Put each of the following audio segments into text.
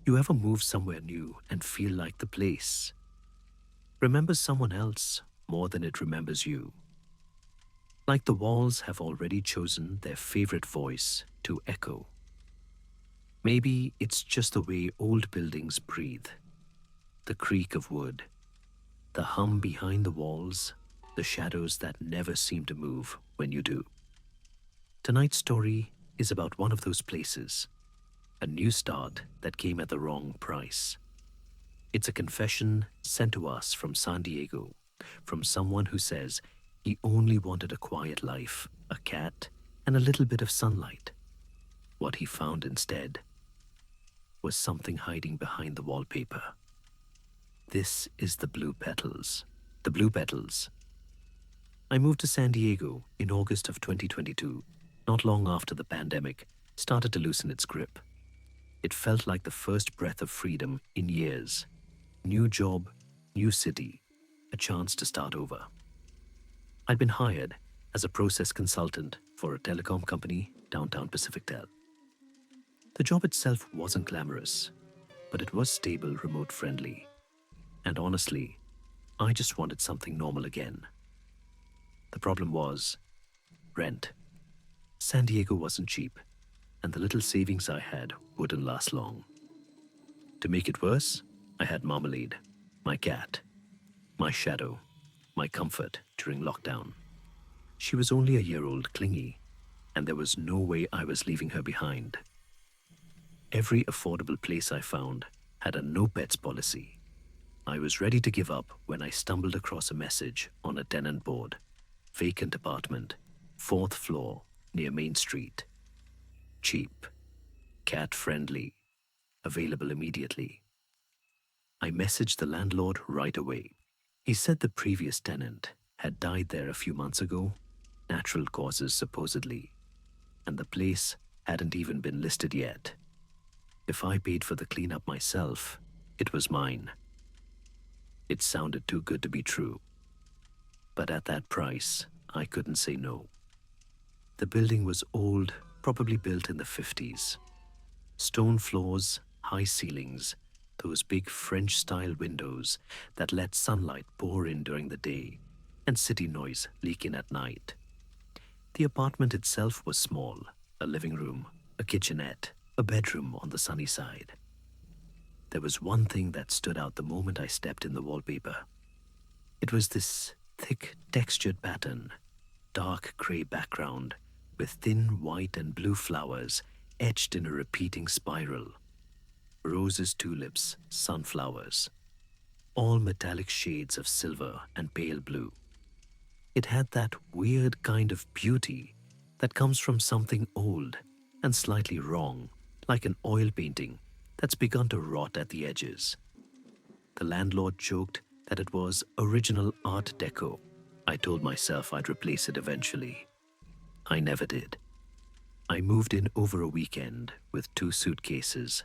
You ever move somewhere new and feel like the place remembers someone else more than it remembers you? Like the walls have already chosen their favorite voice to echo. Maybe it's just the way old buildings breathe. The creak of wood, the hum behind the walls, the shadows that never seem to move when you do. Tonight's story is about one of those places, a new start that came at the wrong price. It's a confession sent to us from San Diego, from someone who says he only wanted a quiet life, a cat, and a little bit of sunlight. What he found instead was something hiding behind the wallpaper. This is the Blue Petals. The Blue Petals. I moved to San Diego in August of 2022, not long after the pandemic started to loosen its grip. It felt like the first breath of freedom in years. New job, new city, a chance to start over. I'd been hired as a process consultant for a telecom company, downtown Pacific Tel. The job itself wasn't glamorous, but it was stable, remote friendly. And honestly, I just wanted something normal again. The problem was rent. San Diego wasn't cheap, and the little savings I had wouldn't last long. To make it worse, I had Marmalade, my cat, my shadow, my comfort during lockdown. She was only a year old, clingy, and there was no way I was leaving her behind. Every affordable place I found had a no pets policy. I was ready to give up when I stumbled across a message on a tenant board. Vacant apartment, 4th floor, near Main Street. Cheap, cat-friendly, available immediately. I messaged the landlord right away. He said the previous tenant had died there a few months ago, natural causes supposedly, and the place hadn't even been listed yet. If I paid for the cleanup myself, it was mine. It sounded too good to be true. But at that price, I couldn't say no. The building was old, probably built in the 50s. Stone floors, high ceilings, those big French-style windows that let sunlight pour in during the day and city noise leak in at night. The apartment itself was small, a living room, a kitchenette, a bedroom on the sunny side. There was one thing that stood out the moment I stepped in the wallpaper. It was this thick, textured pattern, dark gray background with thin white and blue flowers etched in a repeating spiral. Roses, tulips, sunflowers, all metallic shades of silver and pale blue. It had that weird kind of beauty that comes from something old and slightly wrong, like an oil painting that's begun to rot at the edges. The landlord joked that it was original Art Deco. I told myself I'd replace it eventually. I never did. I moved in over a weekend with 2 suitcases,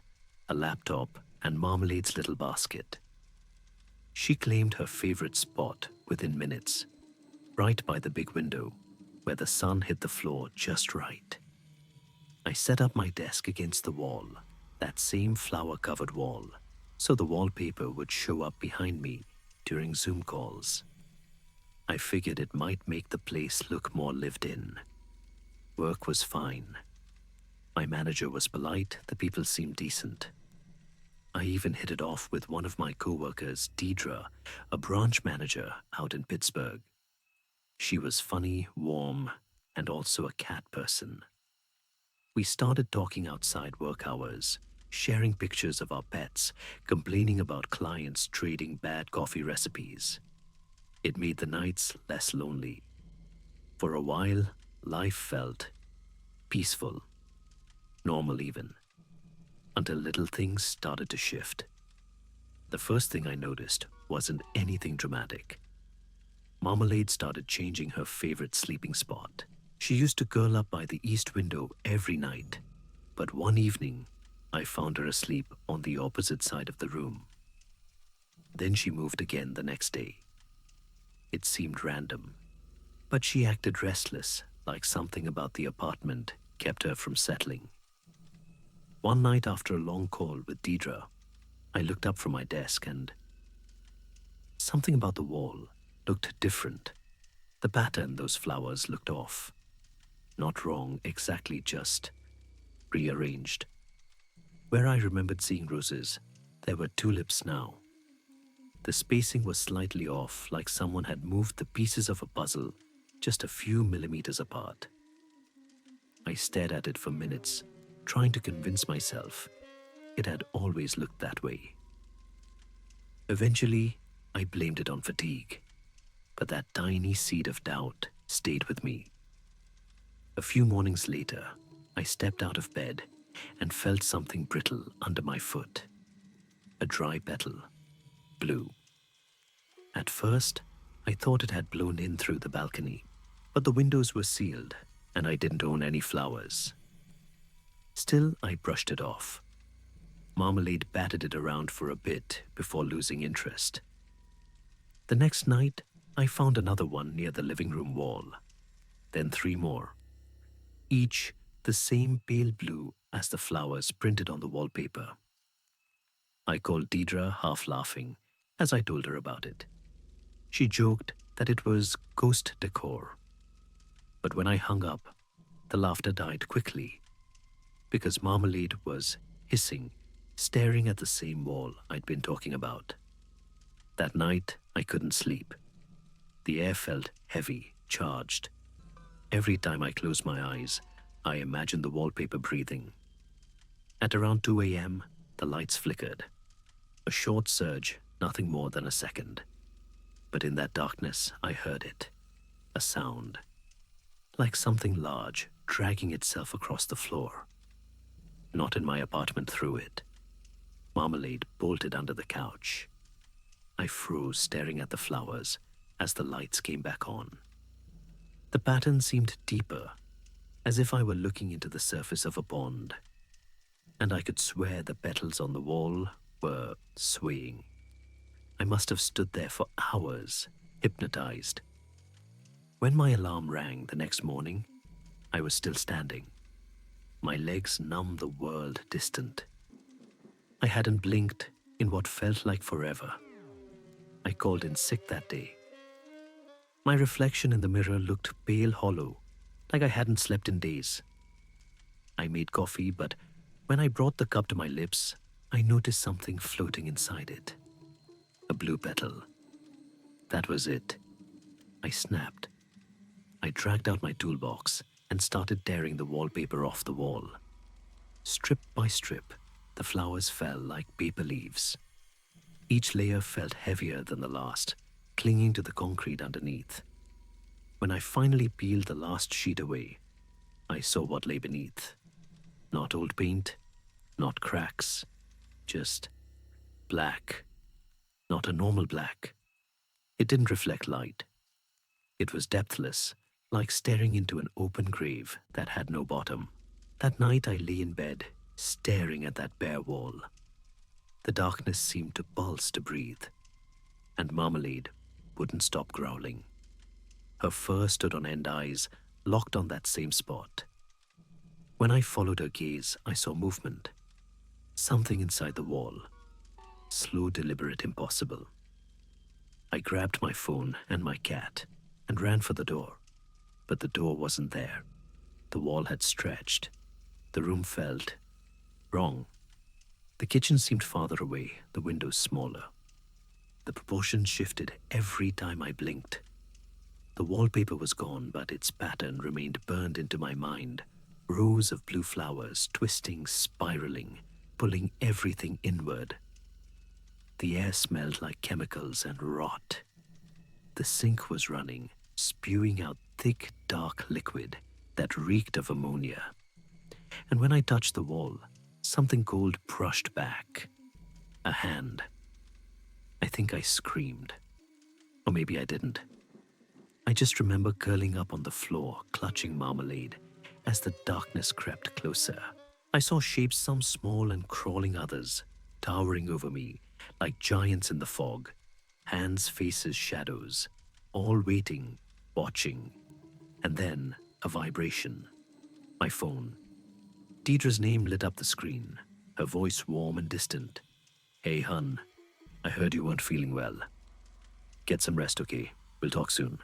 a laptop, and Marmalade's little basket. She claimed her favorite spot within minutes, right by the big window, where the sun hit the floor just right. I set up my desk against the wall, that same flower-covered wall, so the wallpaper would show up behind me during Zoom calls. I figured it might make the place look more lived in. Work was fine. My manager was polite, the people seemed decent. I even hit it off with one of my co-workers, Deidre, a branch manager out in Pittsburgh. She was funny, warm, and also a cat person. We started talking outside work hours, sharing pictures of our pets, complaining about clients trading bad coffee recipes. It made the nights less lonely. For a while, life felt peaceful, normal even, until little things started to shift. The first thing I noticed wasn't anything dramatic. Marmalade started changing her favorite sleeping spot. She used to curl up by the east window every night, but one evening, I found her asleep on the opposite side of the room. Then she moved again the next day. It seemed random, but she acted restless, like something about the apartment kept her from settling. One night after a long call with Deidre, I looked up from my desk and something about the wall looked different. The pattern, those flowers looked off. Not wrong, exactly, just rearranged. Where I remembered seeing roses, there were tulips now. The spacing was slightly off, like someone had moved the pieces of a puzzle just a few millimeters apart. I stared at it for minutes, trying to convince myself it had always looked that way. Eventually, I blamed it on fatigue, but that tiny seed of doubt stayed with me. A few mornings later, I stepped out of bed and felt something brittle under my foot. A dry petal, blue. At first, I thought it had blown in through the balcony, but the windows were sealed and I didn't own any flowers. Still, I brushed it off. Marmalade batted it around for a bit before losing interest. The next night, I found another one near the living room wall, then 3 more, each the same pale blue as the flowers printed on the wallpaper. I called Deidre, half laughing, as I told her about it. She joked that it was ghost decor. But when I hung up, the laughter died quickly, because Marmalade was hissing, staring at the same wall I'd been talking about. That night, I couldn't sleep. The air felt heavy, charged. Every time I closed my eyes, I imagined the wallpaper breathing. At around 2 a.m., the lights flickered. A short surge, nothing more than a second. But in that darkness, I heard it. A sound. Like something large dragging itself across the floor. Not in my apartment through it. Marmalade bolted under the couch. I froze, staring at the flowers as the lights came back on. The pattern seemed deeper, as if I were looking into the surface of a pond, and I could swear the petals on the wall were swaying. I must have stood there for hours, hypnotized. When my alarm rang the next morning, I was still standing. My legs numb, the world distant. I hadn't blinked in what felt like forever. I called in sick that day. My reflection in the mirror looked pale hollow, like I hadn't slept in days. I made coffee, but when I brought the cup to my lips, I noticed something floating inside it. A blue petal. That was it. I snapped. I dragged out my toolbox and started tearing the wallpaper off the wall. Strip by strip, the flowers fell like paper leaves. Each layer felt heavier than the last, clinging to the concrete underneath. When I finally peeled the last sheet away, I saw what lay beneath. Not old paint, not cracks, just black. Not a normal black. It didn't reflect light. It was depthless, like staring into an open grave that had no bottom. That night I lay in bed, staring at that bare wall. The darkness seemed to pulse to breathe, and Marmalade wouldn't stop growling. Her fur stood on end eyes, locked on that same spot. When I followed her gaze, I saw movement. Something inside the wall. Slow, deliberate, impossible. I grabbed my phone and my cat and ran for the door. But the door wasn't there. The wall had stretched. The room felt wrong. The kitchen seemed farther away, the windows smaller. The proportions shifted every time I blinked. The wallpaper was gone, but its pattern remained burned into my mind. Rows of blue flowers, twisting, spiraling, pulling everything inward. The air smelled like chemicals and rot. The sink was running, spewing out thick, dark liquid that reeked of ammonia. And when I touched the wall, something cold brushed back. A hand. I think I screamed. Or maybe I didn't. I just remember curling up on the floor, clutching Marmalade, as the darkness crept closer. I saw shapes, some small and crawling, others towering over me, like giants in the fog. Hands, faces, shadows, all waiting, watching. And then a vibration. My phone. Deidre's name lit up the screen, her voice warm and distant. Hey, hun, I heard you weren't feeling well. Get some rest, okay? We'll talk soon.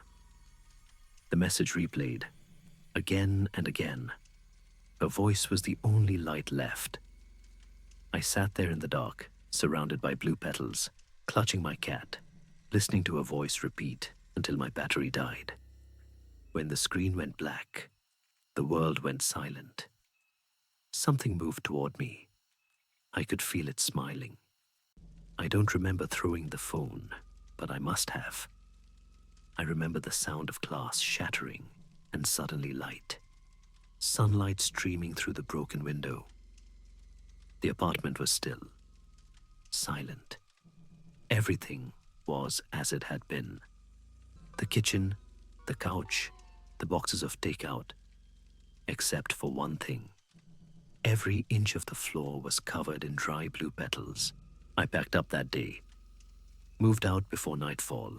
The message replayed, again and again. Her voice was the only light left. I sat there in the dark, surrounded by blue petals, clutching my cat, listening to her voice repeat until my battery died. When the screen went black, the world went silent. Something moved toward me. I could feel it smiling. I don't remember throwing the phone, but I must have. I remember the sound of glass shattering and suddenly light. Sunlight streaming through the broken window. The apartment was still, silent. Everything was as it had been. The kitchen, the couch, the boxes of takeout, except for one thing. Every inch of the floor was covered in dry blue petals. I packed up that day, moved out before nightfall.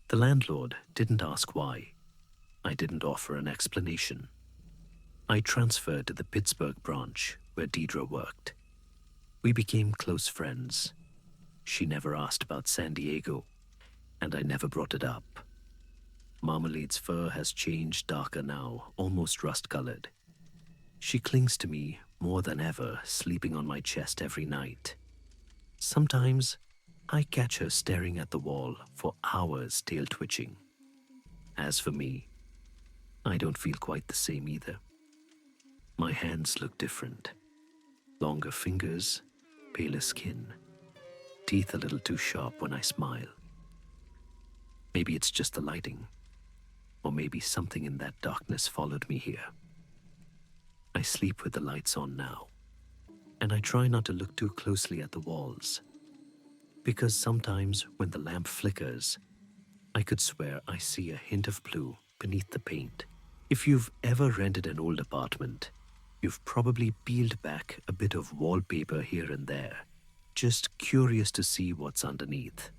The landlord didn't ask why. I didn't offer an explanation. I transferred to the Pittsburgh branch where Deidre worked. We became close friends. She never asked about San Diego, and I never brought it up. Marmalade's fur has changed darker now, almost rust-colored. She clings to me more than ever, sleeping on my chest every night. Sometimes, I catch her staring at the wall for hours, tail twitching. As for me, I don't feel quite the same either. My hands look different. Longer fingers, paler skin, teeth a little too sharp when I smile. Maybe it's just the lighting, or maybe something in that darkness followed me here. I sleep with the lights on now, and I try not to look too closely at the walls, because sometimes when the lamp flickers, I could swear I see a hint of blue beneath the paint. If you've ever rented an old apartment, you've probably peeled back a bit of wallpaper here and there, just curious to see what's underneath.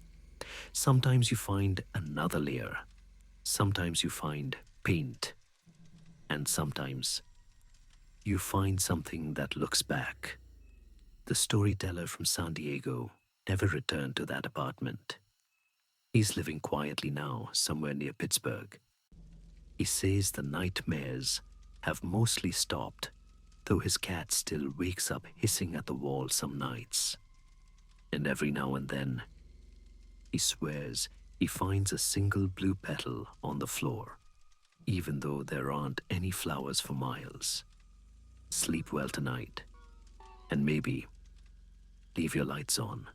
Sometimes you find another layer. Sometimes you find paint. And sometimes you find something that looks back. The storyteller from San Diego never returned to that apartment. He's living quietly now, somewhere near Pittsburgh. He says the nightmares have mostly stopped, though his cat still wakes up hissing at the wall some nights. And every now and then, he swears he finds a single blue petal on the floor, even though there aren't any flowers for miles. Sleep well tonight, and maybe leave your lights on.